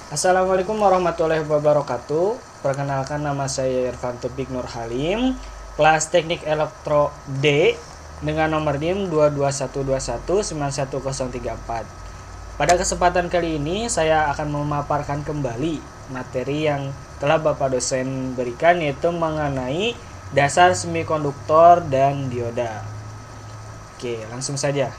Assalamualaikum warahmatullahi wabarakatuh. Perkenalkan, nama saya Irfan Topik Nur Halim, kelas Teknik Elektro D dengan nomor NIM 22121911034. Pada kesempatan kali ini saya akan memaparkan kembali materi yang telah Bapak dosen berikan, yaitu mengenai dasar semikonduktor dan dioda. Oke, langsung saja.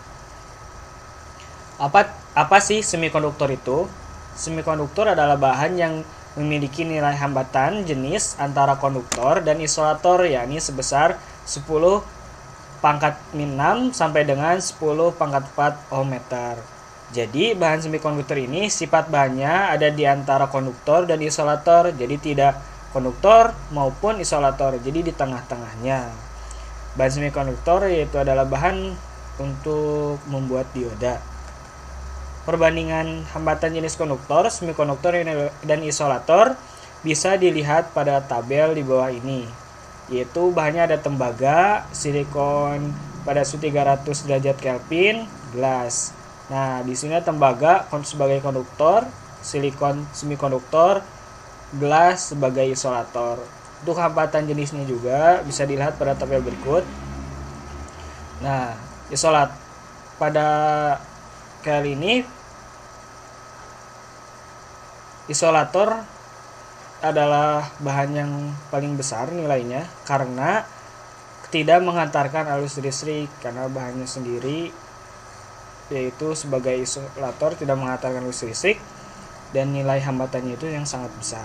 Apa sih semikonduktor itu? Semikonduktor adalah bahan yang memiliki nilai hambatan jenis antara konduktor dan isolator, yakni sebesar 10 pangkat min 6 sampai dengan 10 pangkat 4 ohm meter. Jadi bahan semikonduktor ini sifat bahannya ada di antara konduktor dan isolator, jadi tidak konduktor maupun isolator, jadi di tengah-tengahnya. Bahan semikonduktor yaitu adalah bahan untuk membuat dioda. Perbandingan hambatan jenis konduktor, semikonduktor dan isolator bisa dilihat pada tabel di bawah ini, yaitu bahannya ada tembaga, silikon pada suhu 300 derajat Kelvin, gelas. Nah, di sini tembaga sebagai konduktor, silikon semikonduktor, gelas sebagai isolator. Untuk hambatan jenisnya juga bisa dilihat pada tabel berikut. Nah, pada kali ini isolator adalah bahan yang paling besar nilainya karena tidak menghantarkan arus listrik, karena bahannya sendiri yaitu sebagai isolator tidak menghantarkan arus listrik dan nilai hambatannya itu yang sangat besar.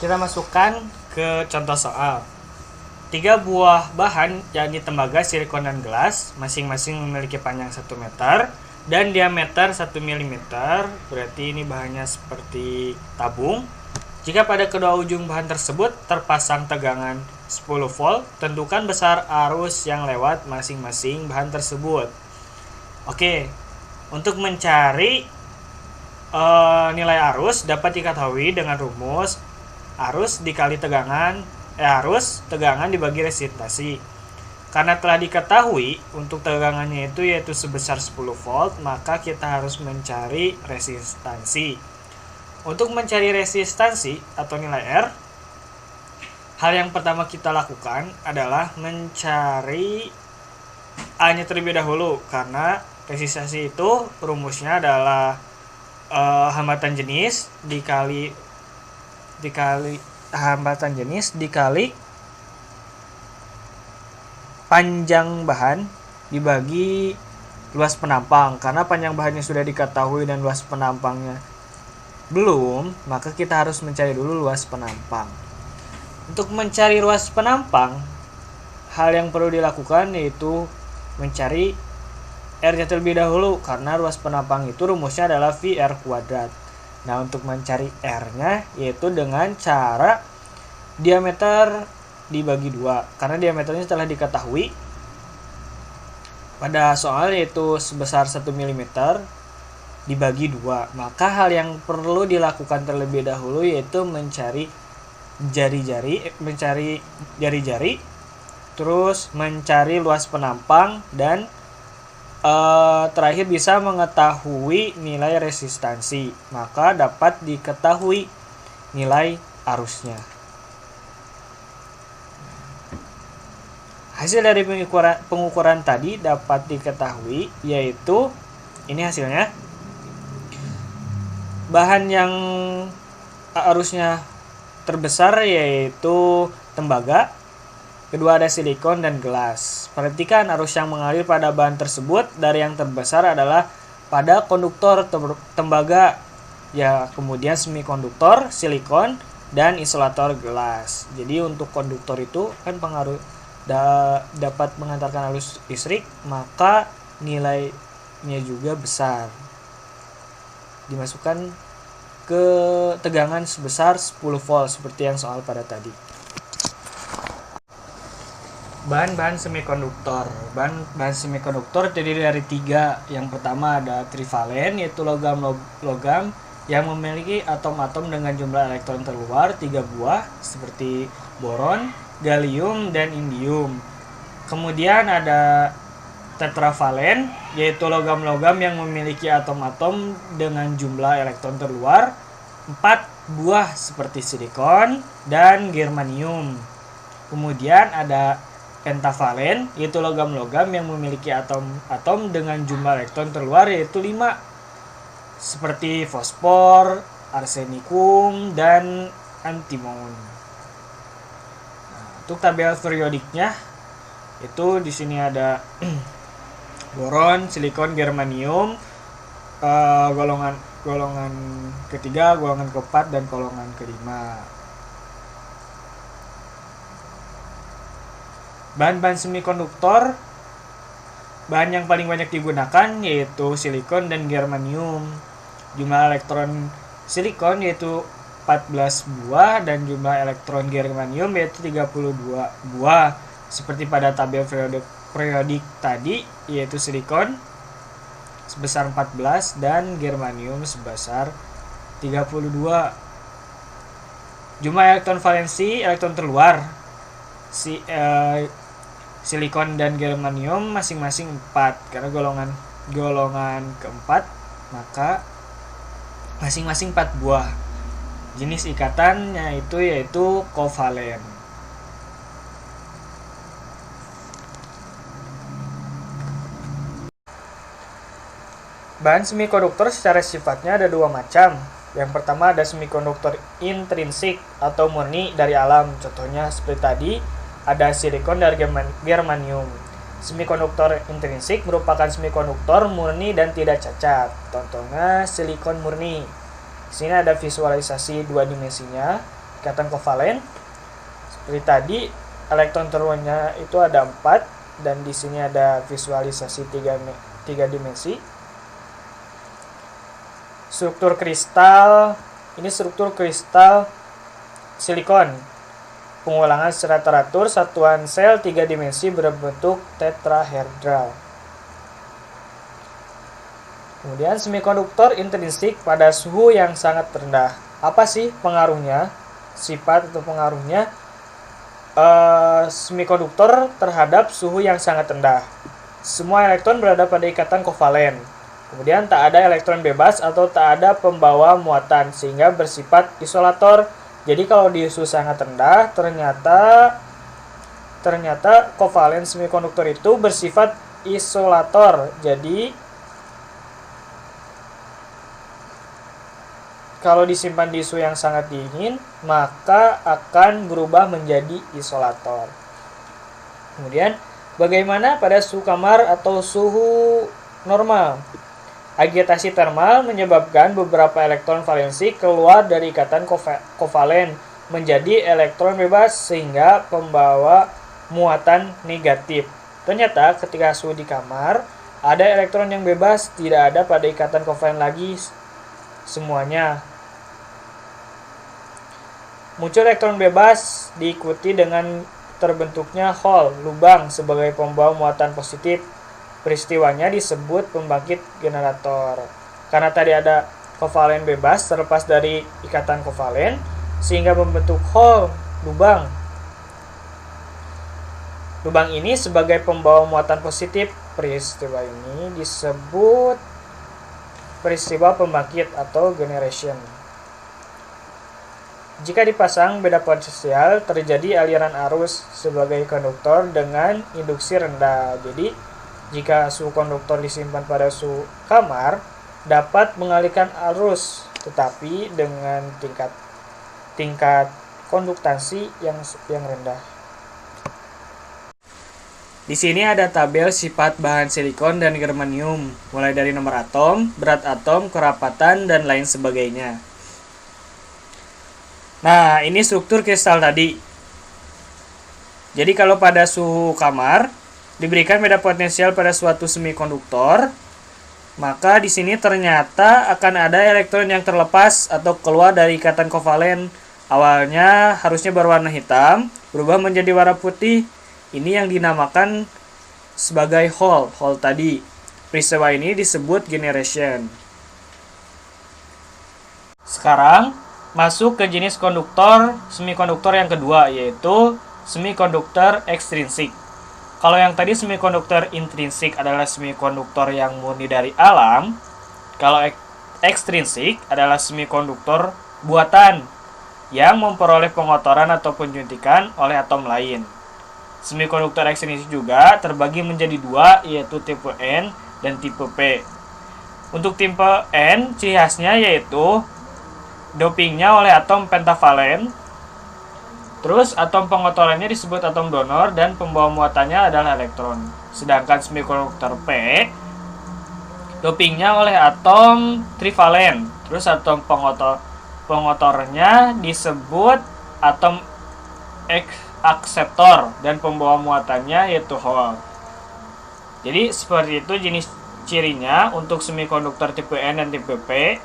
Kita masukkan ke contoh soal. 3 buah bahan, yakni tembaga, silikon, dan gelas, masing-masing memiliki panjang 1 meter dan diameter 1 mm. Berarti ini bahannya seperti tabung. Jika pada kedua ujung bahan tersebut terpasang tegangan 10 volt, tentukan besar arus yang lewat masing-masing bahan tersebut. Oke, untuk mencari nilai arus dapat diketahui dengan rumus arus dikali tegangan dibagi resistasi. Karena telah diketahui untuk tegangannya yaitu sebesar 10 volt, maka kita harus mencari resistansi. Untuk mencari resistansi atau nilai R, hal yang pertama kita lakukan adalah mencari A-nya terlebih dahulu, karena resistansi itu rumusnya adalah hambatan jenis dikali hambatan jenis dikali panjang bahan dibagi luas penampang. Karena panjang bahannya sudah diketahui dan luas penampangnya belum, maka kita harus mencari dulu luas penampang. Untuk mencari luas penampang, hal yang perlu dilakukan yaitu mencari R-nya terlebih dahulu, karena luas penampang itu rumusnya adalah VR kuadrat. Nah, untuk mencari R-nya yaitu dengan cara diameter dibagi 2, karena diameternya telah diketahui pada soal, yaitu sebesar 1 mm dibagi 2. Maka hal yang perlu dilakukan terlebih dahulu yaitu mencari jari-jari, terus mencari luas penampang, dan terakhir bisa mengetahui nilai resistansi, maka dapat diketahui nilai arusnya. Hasil dari pengukuran tadi dapat diketahui, yaitu ini hasilnya. Bahan yang arusnya terbesar yaitu tembaga, kedua ada silikon dan gelas. Perhatikan arus yang mengalir pada bahan tersebut dari yang terbesar adalah pada konduktor tembaga, ya, kemudian semikonduktor, silikon, dan isolator gelas. Jadi untuk konduktor itu kan dapat mengantarkan arus listrik, maka nilainya juga besar. Dimasukkan ke tegangan sebesar 10 volt seperti yang soal pada tadi. Bahan-bahan semikonduktor. Bahan semikonduktor terdiri dari 3. Yang pertama ada trivalen, yaitu logam yang memiliki atom-atom dengan jumlah elektron terluar 3 buah seperti boron, gallium, dan indium. Kemudian ada tetravalen, yaitu logam-logam yang memiliki atom-atom dengan jumlah elektron terluar 4 buah seperti silikon dan germanium. Kemudian ada pentavalen, yaitu logam-logam yang memiliki atom-atom dengan jumlah elektron terluar yaitu 5 seperti fosfor, arsenikum, dan antimon. Nah, untuk tabel periodiknya itu di sini ada boron, silikon, germanium, golongan ketiga, golongan keempat, dan golongan kelima. Bahan-bahan semikonduktor, bahan yang paling banyak digunakan yaitu silikon dan germanium. Jumlah elektron silikon yaitu 14 buah dan jumlah elektron germanium yaitu 32 buah. Seperti pada tabel periodik tadi, yaitu silikon sebesar 14 dan germanium sebesar 32. Jumlah elektron valensi, elektron terluar silikon dan germanium masing-masing 4 karena golongan keempat, maka masing-masing 4 buah. Jenis ikatannya yaitu kovalen. Bahan semikonduktor secara sifatnya ada 2 macam. Yang pertama ada semikonduktor intrinsik atau murni dari alam. Contohnya seperti tadi ada silikon dan germanium. Semikonduktor intrinsik merupakan semikonduktor murni dan tidak cacat. Contohnya silikon murni. Di sini ada visualisasi 2 dimensinya, ikatan kovalen. Seperti tadi elektron terluarnya itu ada 4 dan di sini ada visualisasi 3 dimensi. Struktur kristal, ini struktur kristal silikon. Pengulangan secara teratur, satuan sel 3 dimensi berbentuk tetrahedral. Kemudian semikonduktor intrinsik pada suhu yang sangat rendah. Apa sih pengaruhnya? Sifat atau pengaruhnya semikonduktor terhadap suhu yang sangat rendah. Semua elektron berada pada ikatan kovalen. Kemudian tak ada elektron bebas atau tak ada pembawa muatan sehingga bersifat isolator. Jadi kalau di suhu sangat rendah ternyata kovalen semikonduktor itu bersifat isolator. Jadi kalau disimpan di suhu yang sangat dingin maka akan berubah menjadi isolator. Kemudian bagaimana pada suhu kamar atau suhu normal? Agitasi termal menyebabkan beberapa elektron valensi keluar dari ikatan kovalen menjadi elektron bebas sehingga pembawa muatan negatif. Ternyata ketika suhu di kamar ada elektron yang bebas, tidak ada pada ikatan kovalen lagi semuanya. Muncul elektron bebas diikuti dengan terbentuknya hole, lubang sebagai pembawa muatan positif. Peristiwanya disebut pembangkit generator. Karena tadi ada kovalen bebas terlepas dari ikatan kovalen sehingga membentuk hole, lubang. Lubang ini sebagai pembawa muatan positif. Peristiwa ini disebut peristiwa pembangkit atau generation. Jika dipasang beda potensial, terjadi aliran arus sebagai konduktor dengan induksi rendah. Jadi jika suhu konduktor disimpan pada suhu kamar, dapat mengalihkan arus, tetapi dengan tingkat konduktansi yang rendah. Di sini ada tabel sifat bahan silikon dan germanium, mulai dari nomor atom, berat atom, kerapatan, dan lain sebagainya. Nah, ini struktur kristal tadi. Jadi kalau pada suhu kamar diberikan beda potensial pada suatu semikonduktor, maka di sini ternyata akan ada elektron yang terlepas atau keluar dari ikatan kovalen. Awalnya harusnya berwarna hitam, berubah menjadi warna putih. Ini yang dinamakan sebagai hole tadi. Peristiwa ini disebut generation. Sekarang masuk ke jenis konduktor semikonduktor yang kedua, yaitu semikonduktor ekstrinsik. Kalau yang tadi semikonduktor intrinsik adalah semikonduktor yang murni dari alam, kalau ekstrinsik adalah semikonduktor buatan yang memperoleh pengotoran atau penyuntikan oleh atom lain. Semikonduktor ekstrinsik juga terbagi menjadi dua, yaitu tipe N dan tipe P. Untuk tipe N, ciri khasnya yaitu dopingnya oleh atom pentavalen. Terus atom pengotorannya disebut atom donor dan pembawa muatannya adalah elektron. Sedangkan semikonduktor P, dopingnya oleh atom trivalen. Terus atom pengotornya disebut atom akseptor dan pembawa muatannya yaitu hole. Jadi seperti itu jenis cirinya untuk semikonduktor tipe N dan tipe P.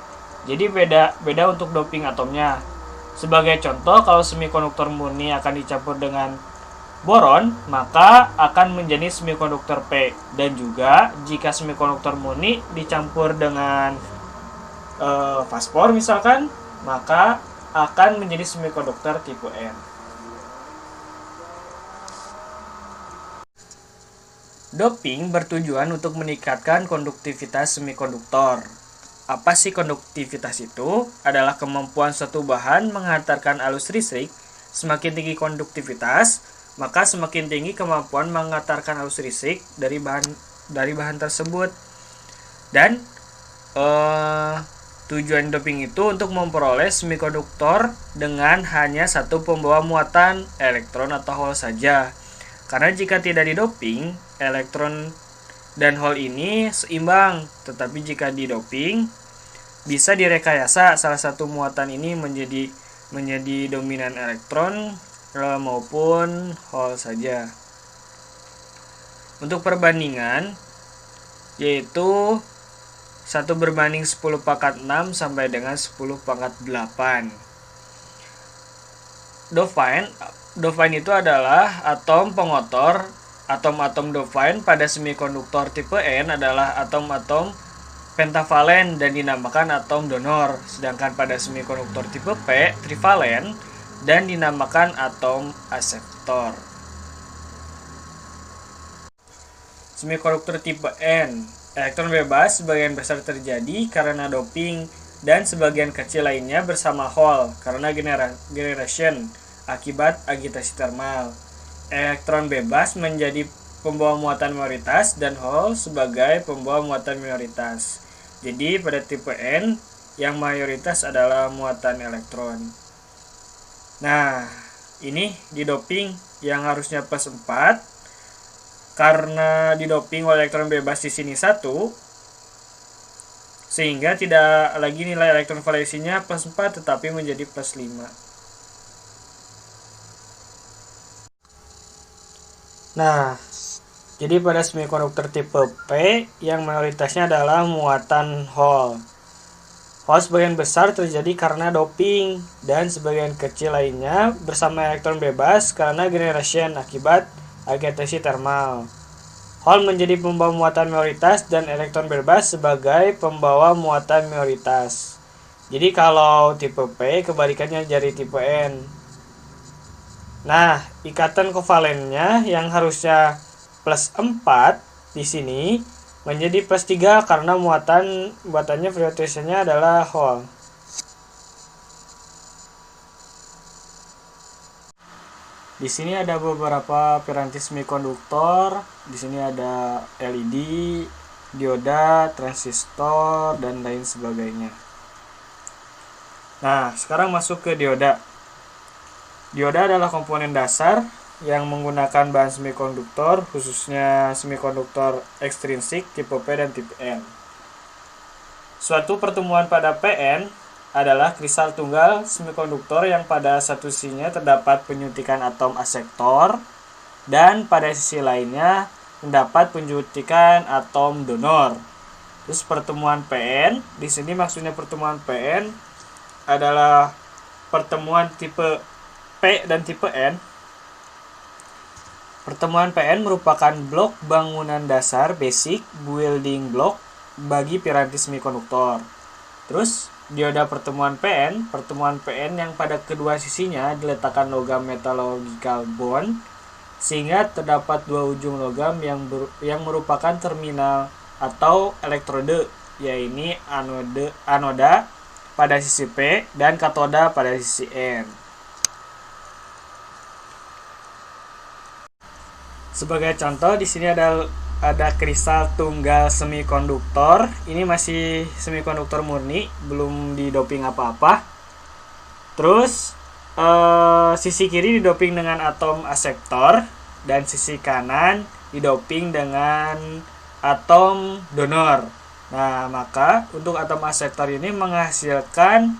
Jadi beda untuk doping atomnya. Sebagai contoh, kalau semikonduktor murni akan dicampur dengan boron, maka akan menjadi semikonduktor P. Dan juga jika semikonduktor murni dicampur dengan fosfor misalkan, maka akan menjadi semikonduktor tipe N. Doping bertujuan untuk meningkatkan konduktivitas semikonduktor. Apa sih konduktivitas itu? Adalah kemampuan suatu bahan menghantarkan arus listrik. Semakin tinggi konduktivitas, maka semakin tinggi kemampuan menghantarkan arus listrik dari bahan tersebut. Dan tujuan doping itu untuk memperoleh semikonduktor dengan hanya satu pembawa muatan, elektron atau hole saja. Karena jika tidak didoping, elektron dan hole ini seimbang, tetapi jika didoping bisa direkayasa salah satu muatan ini menjadi dominan elektron maupun hole saja. Untuk perbandingan yaitu 1 berbanding 10 pangkat 6 sampai dengan 10 pangkat 8. Doping itu adalah atom pengotor. Atom-atom doping pada semikonduktor tipe N adalah atom-atom pentavalen dan dinamakan atom donor. Sedangkan pada semikonduktor tipe P, trivalen dan dinamakan atom akseptor. Semikonduktor tipe N, elektron bebas sebagian besar terjadi karena doping dan sebagian kecil lainnya bersama hole karena generation akibat agitasi termal. Elektron bebas menjadi pembawa muatan mayoritas dan hole sebagai pembawa muatan minoritas. Jadi pada tipe N yang mayoritas adalah muatan elektron. Nah, ini didoping yang harusnya plus 4 karena didoping oleh elektron bebas di sini 1, sehingga tidak lagi nilai elektron valensinya plus 4 tetapi menjadi plus 5. Nah, jadi pada semikonduktor tipe P yang mayoritasnya adalah muatan hole. Hole sebagian besar terjadi karena doping dan sebagian kecil lainnya bersama elektron bebas karena generation akibat agitasi termal. Hole menjadi pembawa muatan mayoritas dan elektron bebas sebagai pembawa muatan minoritas. Jadi kalau tipe P kebalikannya dari tipe N. Nah, ikatan kovalennya yang harusnya plus 4 di sini menjadi plus 3 karena muatannya prioritasnya adalah hole. Di sini ada beberapa piranti semikonduktor. Di sini ada LED, dioda, transistor, dan lain sebagainya. Nah, sekarang masuk ke dioda. Dioda adalah komponen dasar yang menggunakan bahan semikonduktor, khususnya semikonduktor ekstrinsik tipe P dan tipe N. Suatu pertemuan pada PN adalah kristal tunggal semikonduktor yang pada satu sisinya terdapat penyuntikan atom akseptor dan pada sisi lainnya mendapat penyuntikan atom donor. Terus pertemuan PN, di sini maksudnya pertemuan PN adalah pertemuan tipe P dan tipe N. Pertemuan PN merupakan blok bangunan dasar basic building block bagi piranti semikonduktor. Terus dioda pertemuan PN yang pada kedua sisinya diletakkan logam metallurgical bond sehingga terdapat dua ujung logam yang merupakan terminal atau elektrode, yaitu anoda pada sisi P dan katoda pada sisi N. Sebagai contoh, di sini ada kristal tunggal semikonduktor. Ini masih semikonduktor murni, belum didoping apa-apa. Terus sisi kiri didoping dengan atom akseptor dan sisi kanan didoping dengan atom donor. Nah, maka untuk atom akseptor ini menghasilkan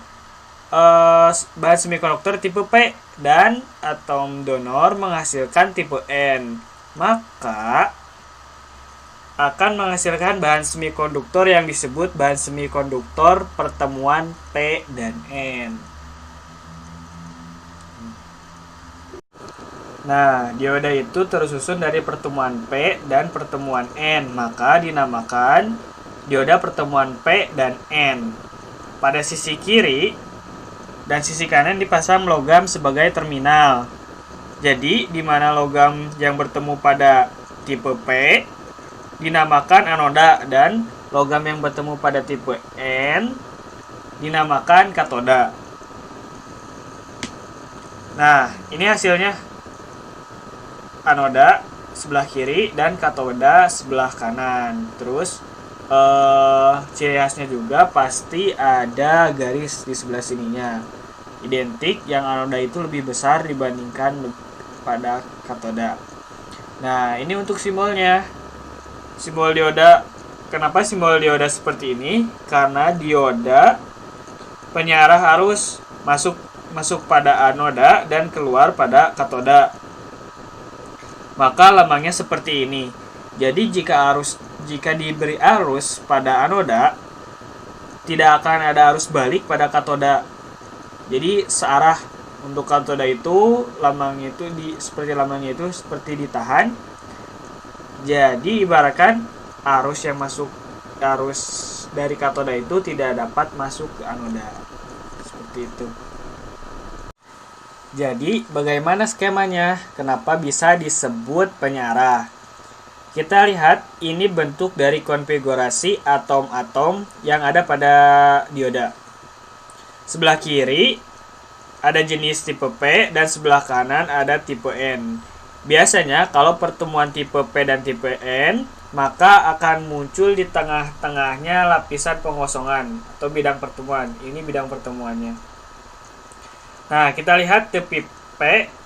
bahan semikonduktor tipe P dan atom donor menghasilkan tipe N. Maka akan menghasilkan bahan semikonduktor yang disebut bahan semikonduktor pertemuan P dan N. Nah, dioda itu tersusun dari pertemuan P dan pertemuan N, maka dinamakan dioda pertemuan P dan N. Pada sisi kiri dan sisi kanan dipasang logam sebagai terminal. Jadi, di mana logam yang bertemu pada tipe P dinamakan anoda dan logam yang bertemu pada tipe N dinamakan katoda. Nah, ini hasilnya. Anoda sebelah kiri dan katoda sebelah kanan. Terus ciri khasnya juga pasti ada garis di sebelah sininya. Identik, yang anoda itu lebih besar dibandingkan pada katoda. Nah, ini untuk simbolnya. Simbol dioda. Kenapa simbol dioda seperti ini? Karena dioda penyiarah arus masuk pada anoda dan keluar pada katoda. Maka lambangnya seperti ini. Jadi jika diberi arus pada anoda, tidak akan ada arus balik pada katoda. Jadi searah. Untuk katoda itu lambangnya itu seperti ditahan. Jadi ibaratkan arus dari katoda itu tidak dapat masuk ke anoda. Seperti itu. Jadi bagaimana skemanya? Kenapa bisa disebut penyiarah? Kita lihat ini bentuk dari konfigurasi atom-atom yang ada pada dioda. Sebelah kiri ada jenis tipe P dan sebelah kanan ada tipe N. Biasanya kalau pertemuan tipe P dan tipe N, maka akan muncul di tengah-tengahnya lapisan pengosongan atau bidang pertemuan. Ini bidang pertemuannya. Nah, kita lihat tipe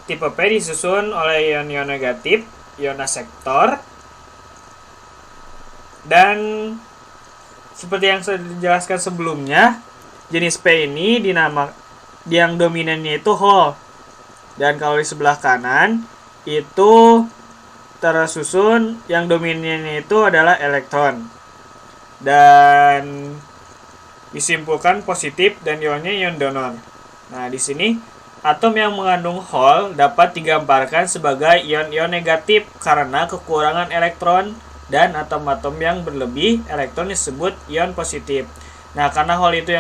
P disusun oleh ion-ion negatif, ion akseptor. Dan seperti yang sudah dijelaskan sebelumnya, jenis P ini yang dominannya itu hole. Dan kalau di sebelah kanan itu tersusun yang dominannya itu adalah elektron. Dan disimpulkan positif dan ionnya ion donor. Nah, di sini atom yang mengandung hole dapat digambarkan sebagai ion-ion negatif karena kekurangan elektron, dan atom-atom yang berlebih elektron disebut ion positif. Nah, karena hole itu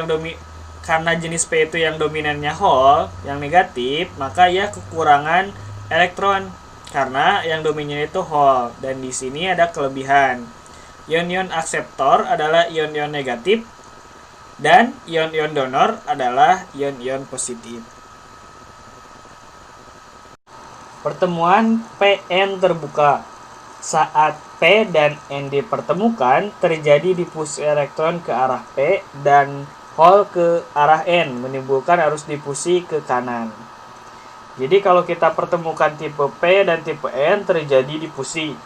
karena jenis P itu yang dominannya hole, yang negatif, maka ia kekurangan elektron karena yang dominannya itu hole. Dan di sini ada kelebihan. Ion-ion akseptor adalah ion-ion negatif dan ion-ion donor adalah ion-ion positif. Pertemuan PN terbuka. Saat P dan N dipertemukan, terjadi difusi elektron ke arah P dan hole ke arah N, menimbulkan arus difusi ke kanan. Jadi kalau kita pertemukan tipe P dan tipe N, terjadi difusi.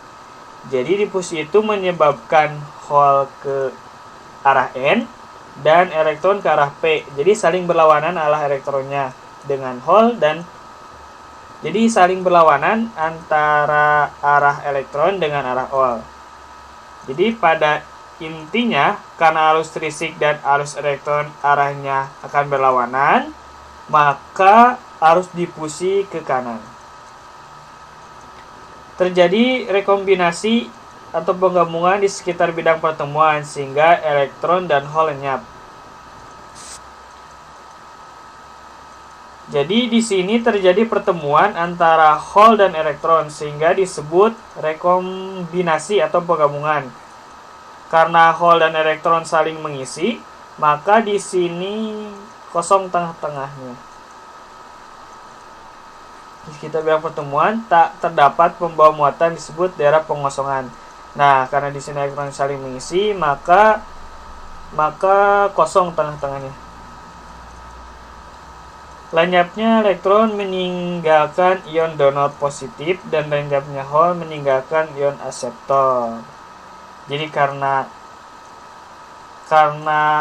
Jadi difusi itu menyebabkan hole ke arah N dan elektron ke arah P. Jadi saling berlawanan arah elektronnya dengan hole jadi saling berlawanan antara arah elektron dengan arah hole. Jadi pada intinya, karena arus listrik dan arus elektron arahnya akan berlawanan, maka arus difusi ke kanan. Terjadi rekombinasi atau penggabungan di sekitar bidang pertemuan sehingga elektron dan hole lenyap. Jadi di sini terjadi pertemuan antara hole dan elektron sehingga disebut rekombinasi atau penggabungan. Karena hole dan elektron saling mengisi, maka di sini kosong tengah-tengahnya. Kita bilang pertemuan, tak terdapat pembawa muatan disebut daerah pengosongan. Nah, karena di sini elektron saling mengisi, maka kosong tengah-tengahnya. Lenyapnya elektron meninggalkan ion donor positif dan lenyapnya hole meninggalkan ion akseptor. Jadi karena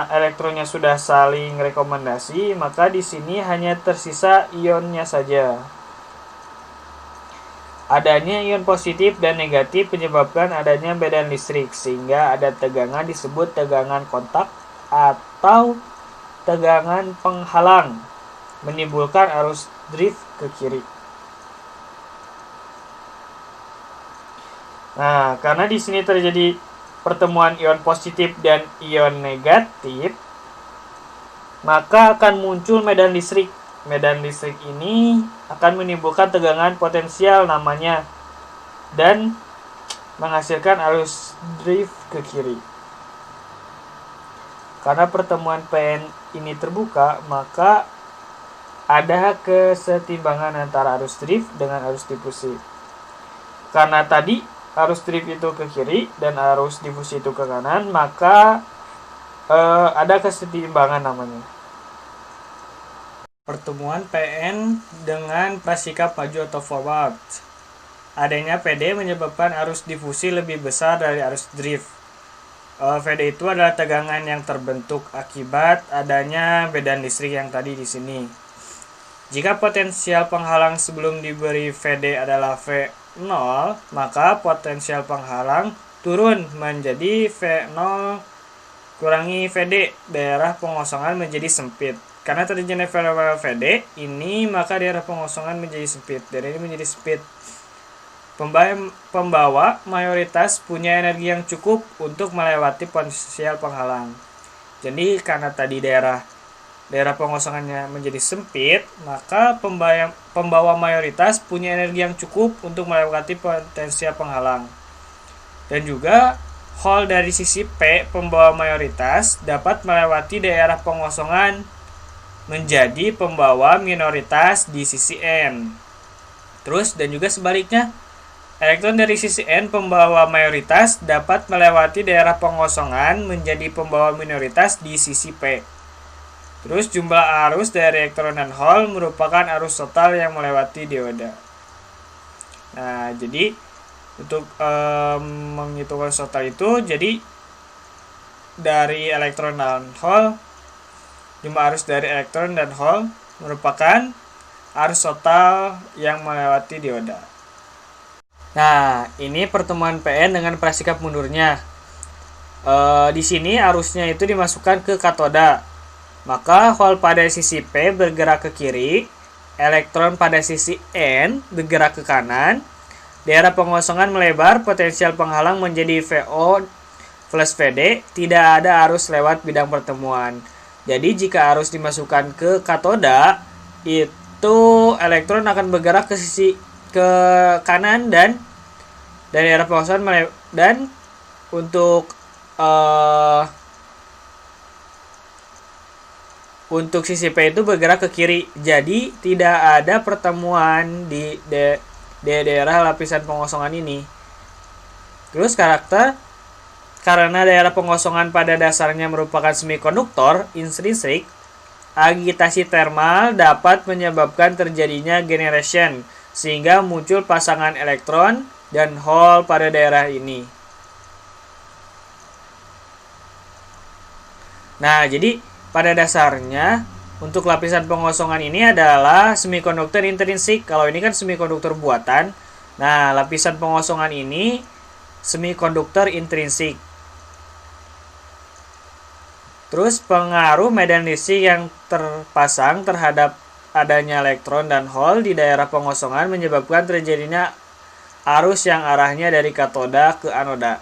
elektronnya sudah saling rekomendasi, maka di sini hanya tersisa ionnya saja. Adanya ion positif dan negatif menyebabkan adanya medan listrik, sehingga ada tegangan disebut tegangan kontak atau tegangan penghalang, menimbulkan arus drift ke kiri. Nah, karena di sini terjadi pertemuan ion positif dan ion negatif, maka akan muncul medan listrik. Medan listrik ini akan menimbulkan tegangan potensial namanya dan menghasilkan arus drift ke kiri. Karena pertemuan PN ini terbuka, maka ada kesetimbangan antara arus drift dengan arus difusi. Karena tadi arus drift itu ke kiri dan arus difusi itu ke kanan, maka ada kesetimbangan namanya. Pertemuan PN dengan prasikap maju atau forward. Adanya PD menyebabkan arus difusi lebih besar dari arus drift. PD itu adalah tegangan yang terbentuk akibat adanya medan listrik yang tadi di sini. Jika potensial penghalang sebelum diberi VD adalah V0, maka potensial penghalang turun menjadi V0 kurangi VD. Daerah pengosongan menjadi sempit. Karena terjadinya fenomena VD ini, maka daerah pengosongan menjadi sempit. Daerah ini menjadi sempit. Pembawa mayoritas punya energi yang cukup untuk melewati potensial penghalang. Jadi karena tadi daerah pengosongannya menjadi sempit, maka pembawa mayoritas punya energi yang cukup untuk melewati potensial penghalang. Dan juga hole dari sisi P pembawa mayoritas dapat melewati daerah pengosongan menjadi pembawa minoritas di sisi N. Terus dan juga sebaliknya, elektron dari sisi N pembawa mayoritas dapat melewati daerah pengosongan menjadi pembawa minoritas di sisi P. Terus jumlah arus dari elektron dan hole merupakan arus total yang melewati dioda. Nah, jadi untuk menghitungkan total itu, jadi dari elektron dan hole, jumlah arus dari elektron dan hole merupakan arus total yang melewati dioda. Nah, ini pertemuan PN dengan prasikap mundurnya. Di sini arusnya itu dimasukkan ke katoda. Maka hole pada sisi P bergerak ke kiri, elektron pada sisi N bergerak ke kanan, daerah pengosongan melebar, potensial penghalang menjadi VO plus VD, tidak ada arus lewat bidang pertemuan. Jadi jika arus dimasukkan ke katoda, itu elektron akan bergerak ke sisi ke kanan dan daerah pengosongan dan untuk sisi P itu bergerak ke kiri. Jadi tidak ada pertemuan di daerah lapisan pengosongan ini. Terus karena daerah pengosongan pada dasarnya merupakan semikonduktor intrinsik, agitasi termal dapat menyebabkan terjadinya generation sehingga muncul pasangan elektron dan hole pada daerah ini. Nah, jadi pada dasarnya untuk lapisan pengosongan ini adalah semikonduktor intrinsik. Kalau ini kan semikonduktor buatan. Nah, lapisan pengosongan ini semikonduktor intrinsik. Terus pengaruh medan listrik yang terpasang terhadap adanya elektron dan hole di daerah pengosongan menyebabkan terjadinya arus yang arahnya dari katoda ke anoda.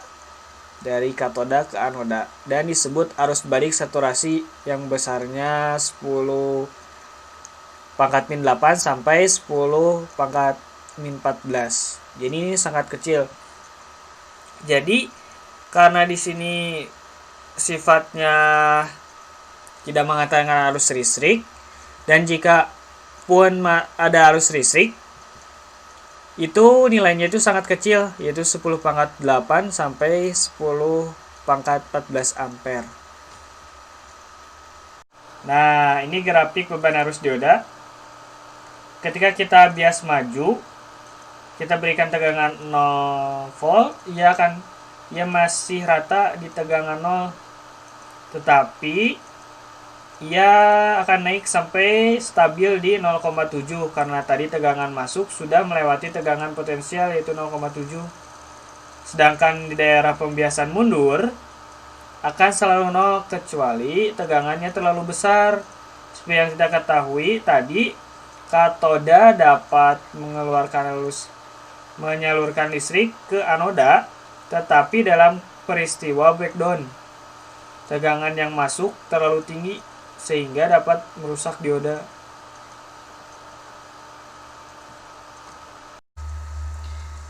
Dan disebut arus balik saturasi yang besarnya 10 pangkat min 8 sampai 10 pangkat min 14. Jadi ini sangat kecil. Jadi karena di sini sifatnya tidak mengatakan arus listrik, dan jika pun ada arus listrik, itu nilainya itu sangat kecil, yaitu 10 pangkat 8 sampai 10 pangkat 14 ampere. Nah, ini grafik beban arus dioda. Ketika kita bias maju, kita berikan tegangan 0 volt, ia masih rata di tegangan 0. Tetapi ia akan naik sampai stabil di 0,7 karena tadi tegangan masuk sudah melewati tegangan potensial yaitu 0,7. Sedangkan di daerah pembiasan mundur akan selalu 0 kecuali tegangannya terlalu besar. Seperti yang kita ketahui tadi, katoda dapat menyalurkan listrik ke anoda, tetapi dalam peristiwa breakdown, tegangan yang masuk terlalu tinggi sehingga dapat merusak dioda.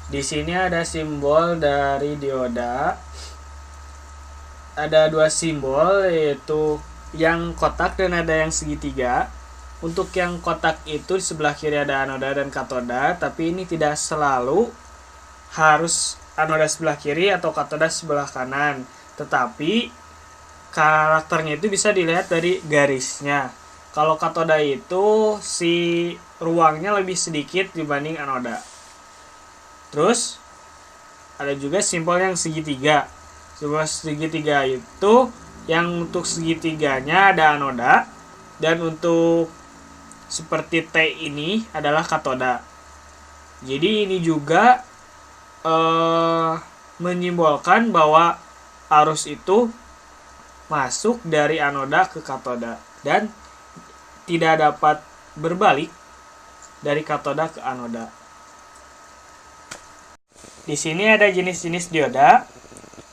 Di sini ada simbol dari dioda. Ada dua simbol, yaitu yang kotak dan ada yang segitiga. Untuk yang kotak itu di sebelah kiri ada anoda dan katoda, tapi ini tidak selalu harus anoda sebelah kiri atau katoda sebelah kanan. Tetapi karakternya itu bisa dilihat dari garisnya. Kalau katoda itu si ruangnya lebih sedikit dibanding anoda. Terus ada juga simbol yang segitiga. Simbol segitiga itu yang untuk segitiganya ada anoda, dan untuk seperti T ini adalah katoda. Jadi ini juga menyimbolkan bahwa arus itu masuk dari anoda ke katoda dan tidak dapat berbalik dari katoda ke anoda. Di sini ada jenis-jenis dioda.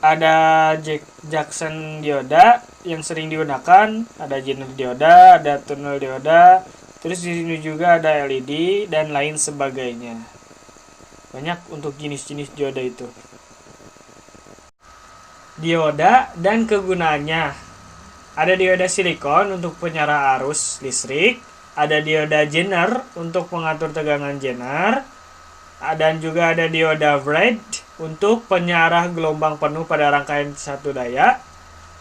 Ada Jackson dioda yang sering digunakan, ada Zener dioda, ada tunnel dioda, terus di sini juga ada LED dan lain sebagainya. Banyak untuk jenis-jenis dioda itu. Dioda dan kegunaannya. Ada dioda silikon untuk penyarah arus listrik, ada dioda Zener untuk pengatur tegangan Zener, dan juga ada dioda Wright untuk penyarah gelombang penuh pada rangkaian satu daya,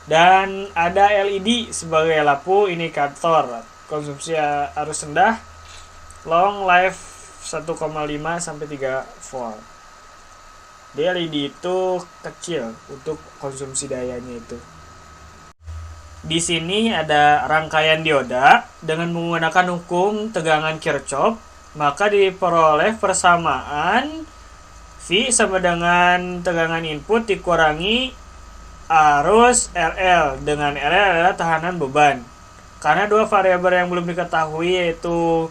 dan ada LED sebagai lampu indikator konsumsi arus rendah, long life 1,5 sampai 3 volt. Di LED itu kecil untuk konsumsi dayanya itu. Di sini ada rangkaian dioda dengan menggunakan hukum tegangan Kirchhoff, maka diperoleh persamaan V sama dengan tegangan input dikurangi arus RL, dengan RL adalah tahanan beban. Karena dua variabel yang belum diketahui yaitu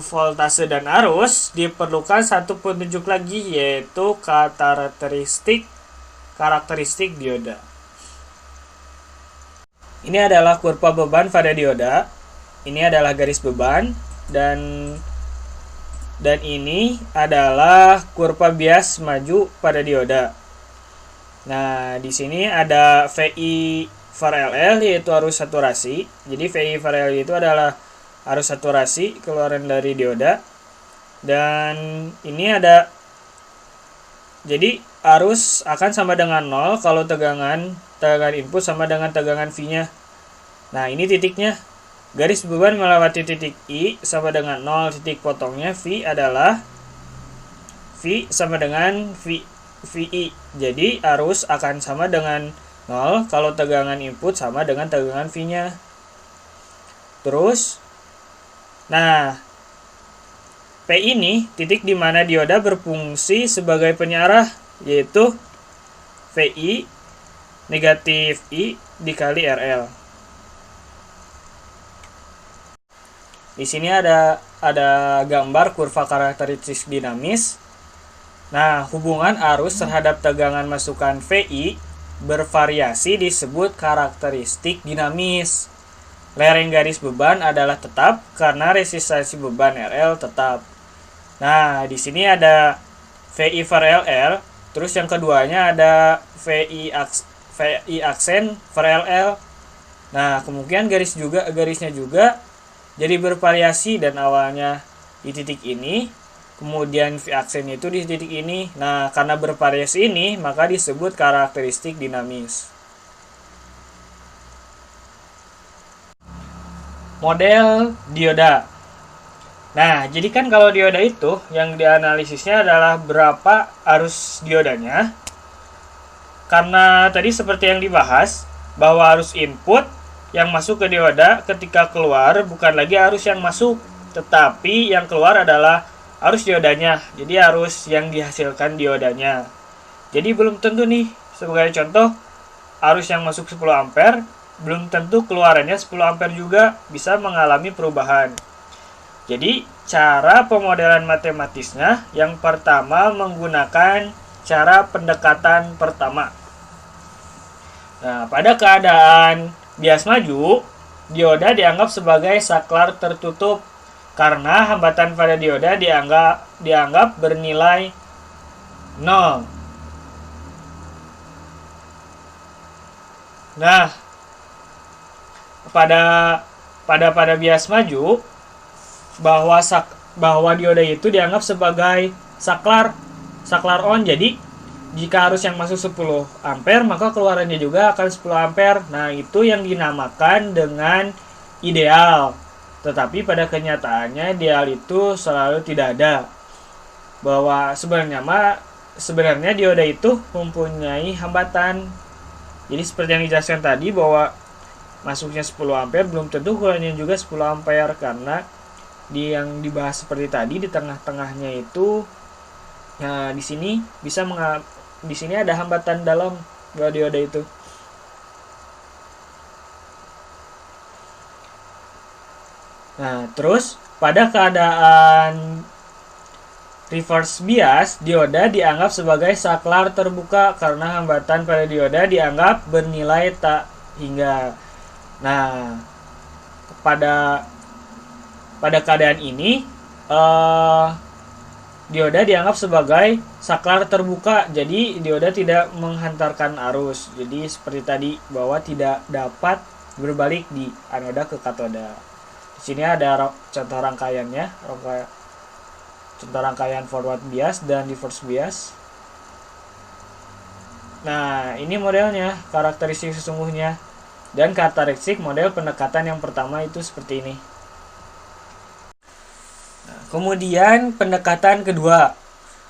voltase dan arus, diperlukan satu petunjuk lagi, yaitu karakteristik dioda. Ini adalah kurva beban pada dioda. Ini adalah garis beban, dan ini adalah kurva bias maju pada dioda. Nah, di sini ada VI var LL, yaitu arus saturasi. Jadi VI var LL itu adalah arus saturasi keluaran dari dioda. Dan ini ada, jadi arus akan sama dengan 0 kalau tegangan input sama dengan tegangan V-nya. Nah, ini titiknya. Garis beban melewati titik I sama dengan 0, titik potongnya V adalah V sama dengan VI. Jadi arus akan sama dengan 0 kalau tegangan input sama dengan tegangan V-nya. Terus, nah, P ini titik di mana dioda berfungsi sebagai penyarah, yaitu VI negatif I dikali RL. Di sini ada gambar kurva karakteristik dinamis. Nah, hubungan arus terhadap tegangan masukan VI bervariasi disebut karakteristik dinamis. lereng garis beban adalah tetap karena resistansi beban RL tetap. Nah, di sini ada VI per LL, terus yang keduanya ada VI aksen per LL. Nah, kemungkinan garisnya juga jadi bervariasi dan awalnya di titik ini, kemudian V aksen itu di titik ini. Nah, karena bervariasi ini, maka disebut karakteristik dinamis. Model dioda. Nah, jadi kan kalau dioda itu yang dianalisisnya adalah berapa arus diodanya. Karena tadi seperti yang dibahas, bahwa arus input yang masuk ke dioda ketika keluar bukan lagi arus yang masuk, tetapi yang keluar adalah arus diodanya. Jadi arus yang dihasilkan diodanya. Jadi belum tentu nih, sebagai contoh, arus yang masuk 10 ampere belum tentu keluarannya 10 ampere juga, bisa mengalami perubahan. Jadi cara pemodelan matematisnya yang pertama menggunakan cara pendekatan pertama. Nah, pada keadaan bias maju, dioda dianggap sebagai saklar tertutup karena hambatan pada dioda dianggap bernilai 0. Nah, pada bias maju, bahwa dioda itu dianggap sebagai saklar on. Jadi jika arus yang masuk 10 ampere, maka keluarannya juga akan 10 ampere. Nah, itu yang dinamakan dengan ideal. Tetapi pada kenyataannya ideal itu selalu tidak ada. Bahwa sebenarnya dioda itu mempunyai hambatan. Jadi seperti yang dijelaskan tadi, bahwa masuknya 10 ampere belum tentu keluarnya juga 10 ampere, karena yang dibahas seperti tadi di tengah-tengahnya itu, nah di sini di sini ada hambatan dalam dioda itu. Nah, terus pada keadaan reverse bias, dioda dianggap sebagai saklar terbuka karena hambatan pada dioda dianggap bernilai tak hingga. Nah, pada keadaan ini dioda dianggap sebagai saklar terbuka, jadi dioda tidak menghantarkan arus. Jadi seperti tadi, bahwa tidak dapat berbalik di anoda ke katoda. Di sini ada contoh rangkaiannya, contoh rangkaian forward bias dan reverse bias. Nah, ini modelnya, karakteristik sesungguhnya. Dan karakteristik model pendekatan yang pertama itu seperti ini. Kemudian pendekatan kedua,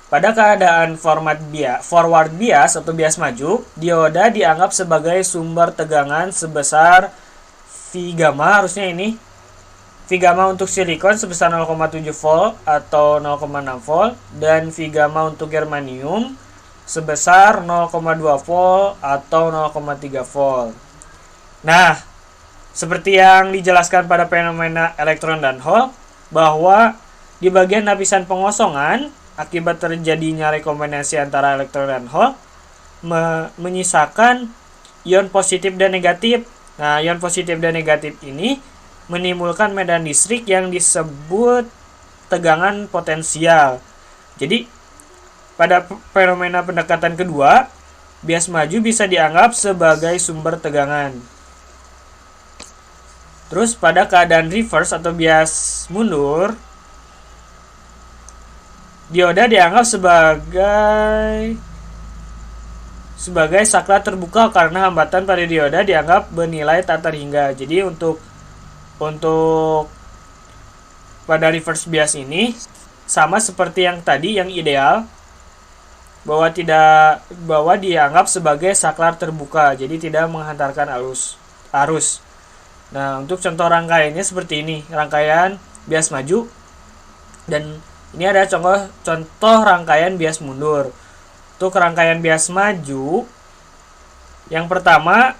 pada keadaan forward bias atau bias maju, dioda dianggap sebagai sumber tegangan sebesar V gamma, harusnya ini V gamma untuk silikon sebesar 0,7 volt atau 0,6 volt, dan V gamma untuk germanium sebesar 0,2 volt atau 0,3 volt. Nah, seperti yang dijelaskan pada fenomena elektron dan hole, bahwa di bagian lapisan pengosongan akibat terjadinya rekombinasi antara elektron dan hole menyisakan ion positif dan negatif. Nah, ion positif dan negatif ini menimbulkan medan listrik yang disebut tegangan potensial. Jadi pada fenomena pendekatan kedua, bias maju bisa dianggap sebagai sumber tegangan. Terus pada keadaan reverse atau bias mundur, dioda dianggap sebagai saklar terbuka karena hambatan pada dioda dianggap bernilai tak terhingga. Jadi untuk pada reverse bias ini sama seperti yang tadi, yang ideal, bahwa dianggap sebagai saklar terbuka, jadi tidak menghantarkan arus. Nah, untuk contoh rangkaiannya seperti ini, rangkaian bias maju, dan ini ada contoh rangkaian bias mundur. Untuk rangkaian bias maju, yang pertama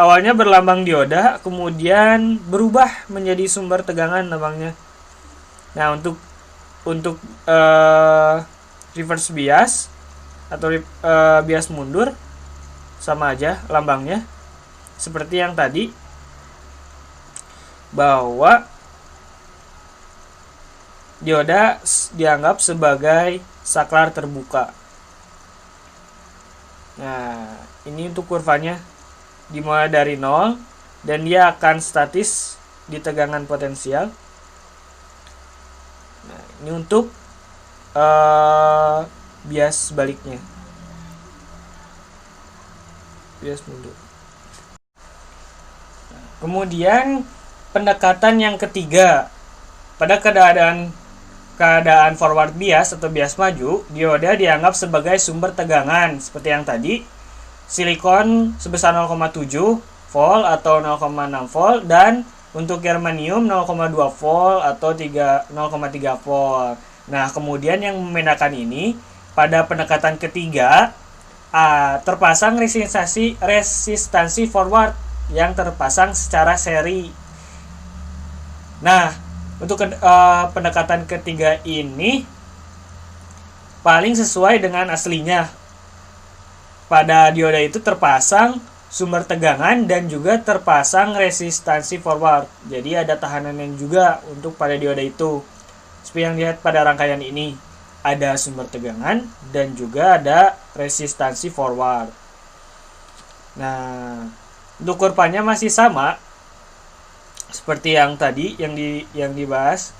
awalnya berlambang dioda, kemudian berubah menjadi sumber tegangan lambangnya. Nah, untuk reverse bias atau bias mundur sama aja lambangnya seperti yang tadi. bahwa dioda dianggap sebagai saklar terbuka. Nah, ini untuk kurvanya dimulai dari 0 dan dia akan statis di tegangan potensial. Nah, ini untuk bias baliknya. Bias mundur. Kemudian pendekatan yang ketiga, pada keadaan forward bias atau bias maju, dioda dianggap sebagai sumber tegangan seperti yang tadi. Silikon sebesar 0,7 volt atau 0,6 volt, dan untuk germanium 0,2 volt atau 0,3 volt. Nah, kemudian yang membedakan ini pada pendekatan ketiga terpasang resistansi forward yang terpasang secara seri. Nah, untuk pendekatan ketiga ini paling sesuai dengan aslinya. Pada dioda itu terpasang sumber tegangan dan juga terpasang resistansi forward. Jadi ada tahanan juga untuk pada dioda itu. Seperti yang dilihat pada rangkaian ini, ada sumber tegangan dan juga ada resistansi forward. Nah, untuk kurvanya masih sama seperti yang tadi yang dibahas.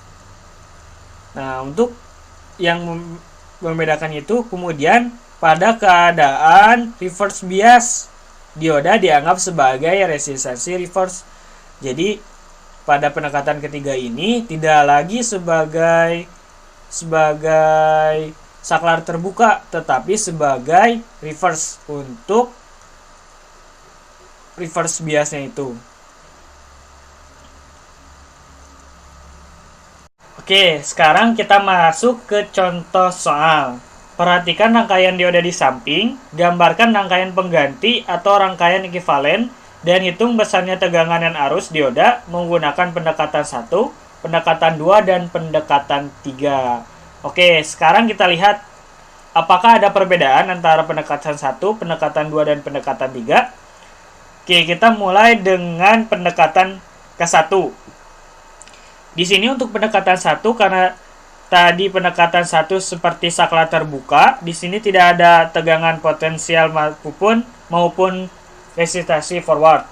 Nah, untuk yang membedakan itu kemudian pada keadaan reverse bias, dioda dianggap sebagai resistansi reverse. Jadi pada pendekatan ketiga ini tidak lagi sebagai saklar terbuka, tetapi sebagai reverse untuk reverse biasnya itu. Oke, sekarang kita masuk ke contoh soal. Perhatikan rangkaian dioda di samping, gambarkan rangkaian pengganti atau rangkaian ekivalen, dan hitung besarnya tegangan dan arus dioda menggunakan pendekatan 1, pendekatan 2, dan pendekatan 3. Oke, sekarang kita lihat apakah ada perbedaan antara pendekatan 1, pendekatan 2, dan pendekatan 3. Oke, kita mulai dengan pendekatan ke-1. Di sini untuk pendekatan 1, karena tadi pendekatan 1 seperti saklar terbuka, di sini tidak ada tegangan potensial maupun resistansi forward.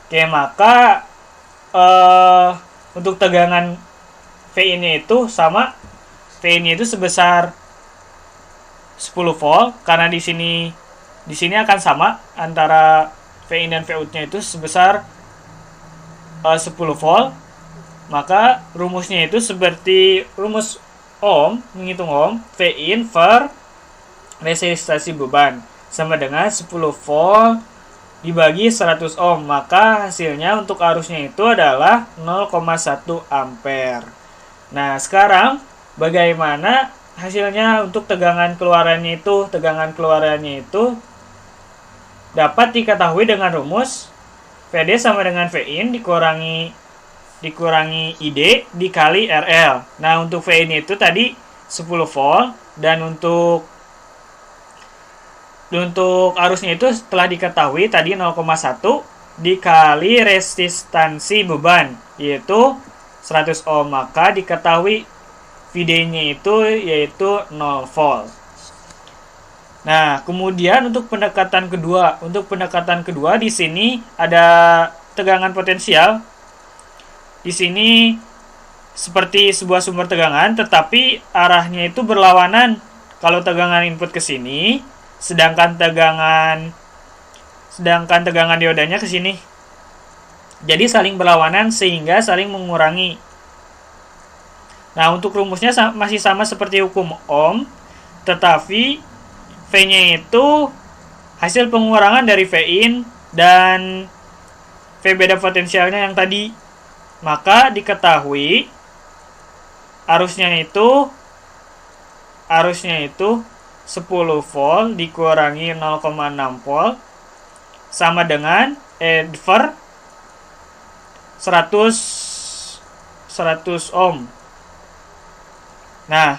Oke, maka untuk tegangan VI-nya itu sama. VI-nya itu sebesar 10 volt, karena di sini akan sama antara VI dan VOUT-nya itu sebesar 10 volt. Maka rumusnya itu seperti rumus ohm, menghitung ohm, Vin per resistansi beban sama dengan 10 volt dibagi 100 ohm. Maka hasilnya untuk arusnya itu adalah 0,1 ampere. Nah, sekarang bagaimana hasilnya untuk tegangan keluarannya itu? Tegangan keluarannya itu dapat diketahui dengan rumus Vd sama dengan Vin dikurangi ID dikali RL. Nah, untuk Vin itu tadi 10 volt, dan untuk arusnya itu telah diketahui tadi 0,1 dikali resistansi beban yaitu 100 ohm, maka diketahui Vd-nya itu yaitu 0 volt. Nah, kemudian untuk pendekatan kedua. Untuk pendekatan kedua di sini ada tegangan potensial. Di sini seperti sebuah sumber tegangan, tetapi arahnya itu berlawanan. Kalau tegangan input ke sini, sedangkan tegangan diodanya ke sini. Jadi saling berlawanan sehingga saling mengurangi. Nah, untuk rumusnya masih sama seperti hukum Ohm, tetapi V-nya itu hasil pengurangan dari Vin dan V beda potensialnya yang tadi. Maka diketahui arusnya itu 10 volt dikurangi 0,6 volt sama dengan per 100 ohm. Nah,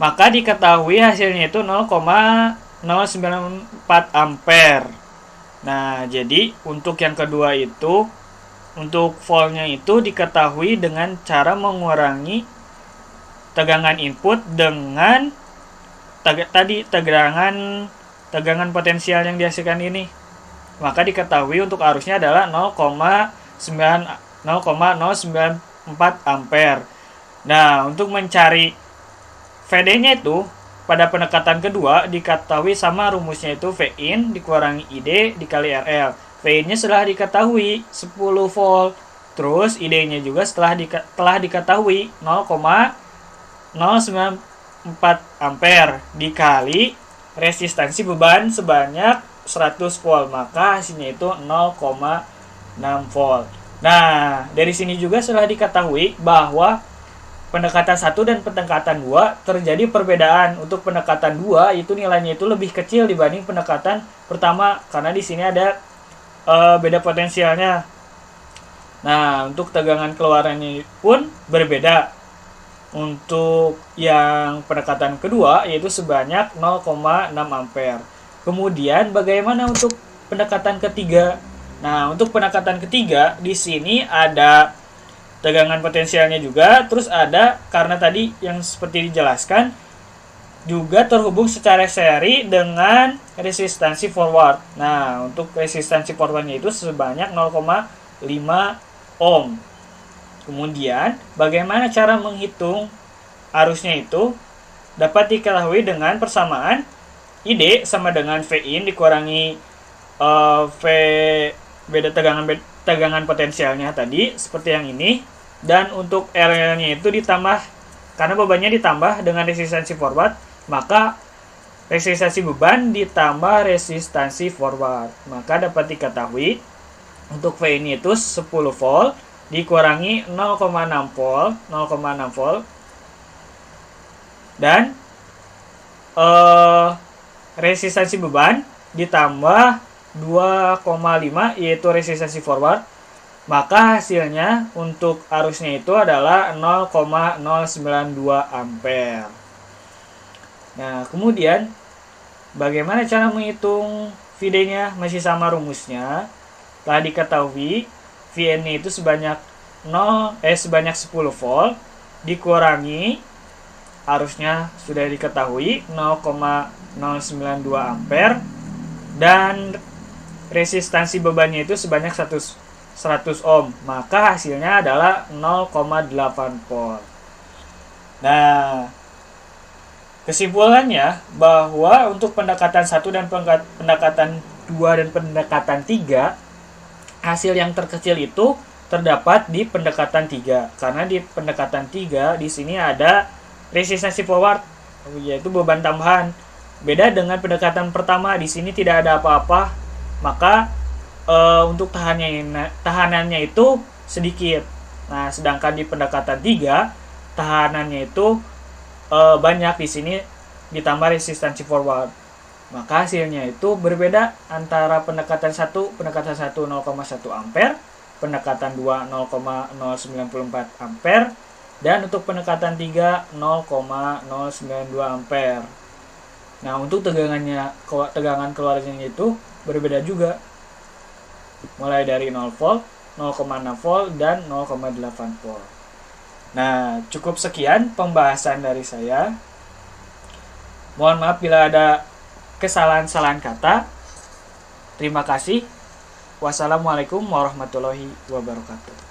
maka diketahui hasilnya itu 0,094 ampere. Nah, jadi untuk yang kedua itu, untuk voltnya itu diketahui dengan cara mengurangi tegangan input dengan tegangan potensial yang dihasilkan ini. Maka diketahui untuk arusnya adalah 0,094 ampere. Nah, untuk mencari VD-nya itu pada pendekatan kedua diketahui sama rumusnya itu Vin dikurangi ID dikali RL. Vin-nya setelah diketahui 10 volt. Terus ID-nya juga telah diketahui 0,094 ampere dikali resistansi beban sebanyak 100 volt, maka hasilnya itu 0,6 volt. Nah, dari sini juga sudah diketahui bahwa pendekatan 1 dan pendekatan 2 terjadi perbedaan. Untuk pendekatan 2 itu nilainya itu lebih kecil dibanding pendekatan pertama karena di sini ada beda potensialnya. Nah, untuk tegangan keluarannya pun berbeda. Untuk yang pendekatan kedua yaitu sebanyak 0,6 ampere. Kemudian bagaimana untuk pendekatan ketiga? Nah, untuk pendekatan ketiga di sini ada tegangan potensialnya juga, terus ada karena tadi yang seperti dijelaskan juga terhubung secara seri dengan resistansi forward. Nah, untuk resistansi forwardnya itu sebanyak 0,5 ohm. Kemudian, bagaimana cara menghitung arusnya itu dapat diketahui dengan persamaan ID sama dengan Vin dikurangi V beda tegangan potensialnya tadi seperti yang ini, dan untuk RL-nya itu ditambah karena bebannya ditambah dengan resistansi forward, maka resistansi beban ditambah resistansi forward, maka dapat diketahui untuk Vin itu 10 volt dikurangi 0,6 volt dan resistansi beban ditambah 2,5 yaitu resistansi forward, maka hasilnya untuk arusnya itu adalah 0,092 ampere. Nah, kemudian bagaimana cara menghitung VD-nya? Masih sama rumusnya. Telah diketahui Vn itu sebanyak 10 volt dikurangi arusnya sudah diketahui 0,092 ampere dan resistansi bebannya itu sebanyak 100 ohm, maka hasilnya adalah 0,8 volt. Nah, kesimpulannya bahwa untuk pendekatan 1 dan pendekatan 2 dan pendekatan 3, hasil yang terkecil itu terdapat di pendekatan 3. Karena di pendekatan 3 di sini ada resistansi forward yaitu beban tambahan. Beda dengan pendekatan pertama, di sini tidak ada apa-apa, maka untuk tahanannya itu sedikit. Nah, sedangkan di pendekatan 3 tahanannya itu banyak, di sini ditambah resistansi forward. Maka hasilnya itu berbeda antara pendekatan 1 0,1 ampere, pendekatan 2 0,094 ampere, dan untuk pendekatan 3 0,092 ampere. Nah, untuk tegangan keluarnya itu berbeda juga. Mulai dari 0 volt, 0,6 volt, dan 0,8 volt. Nah, cukup sekian pembahasan dari saya. Mohon maaf bila ada kesalahan-kesalahan kata. Terima kasih. Wassalamualaikum warahmatullahi wabarakatuh.